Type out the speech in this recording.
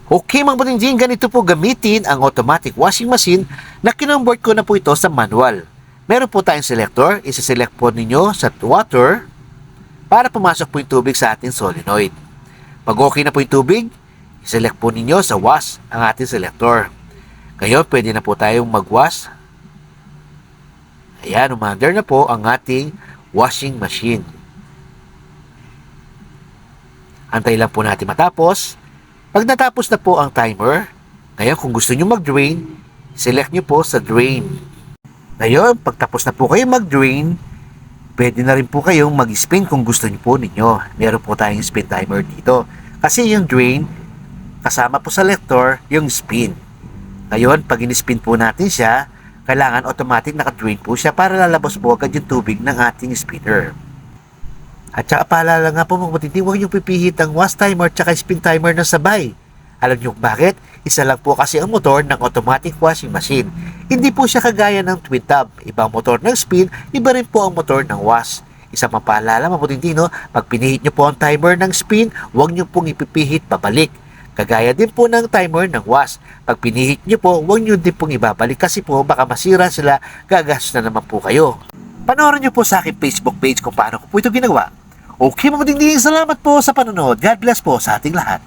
Okay mga budingging, ganito po gamitin ang automatic washing machine na kinonvert ko na po ito sa manual. Meron po tayong selector, isa-select po ninyo sa water para pumasok po yung tubig sa ating solenoid. Pag okay na po yung tubig, select po ninyo sa wash ang ating selector. Ngayon, pwede na po tayong mag-wash. Ayan, umandar na po ang ating washing machine. Antay lang po natin matapos. Pag natapos na po ang timer, ngayon kung gusto nyo mag-drain, select nyo po sa drain. Ngayon, pag tapos na po kayo mag-drain, pwede na rin po kayong mag-spin kung gusto nyo po ninyo. Meron po tayong spin timer dito. Kasi yung drain, kasama po sa selector, yung spin. Ngayon, pag in-spin po natin siya, kailangan automatic naka-drain po siya para lalabas po agad yung tubig ng ating spinner. At saka paalala nga po mga kapatid, huwag niyong pipihit ang wash timer at saka spin timer na sabay. Alam niyo bakit? Isa lang po kasi ang motor ng automatic washing machine. Hindi po siya kagaya ng twin tub. Ibang motor ng spin, iba rin po ang motor ng wash. Isa pang paalala mga kapatid, pag pinihit niyo po ang timer ng spin, huwag niyo pong ipipihit pabalik. Kagaya din po ng timer ng wash. Pag pinihit niyo po, huwag niyo din pong ibabalik kasi po baka masira sila, gagastos na naman po kayo. Panoorin niyo po sa aking Facebook page kung paano ko po ito ginawa. Okay mga dingding, salamat po sa panonood. God bless po sa ating lahat.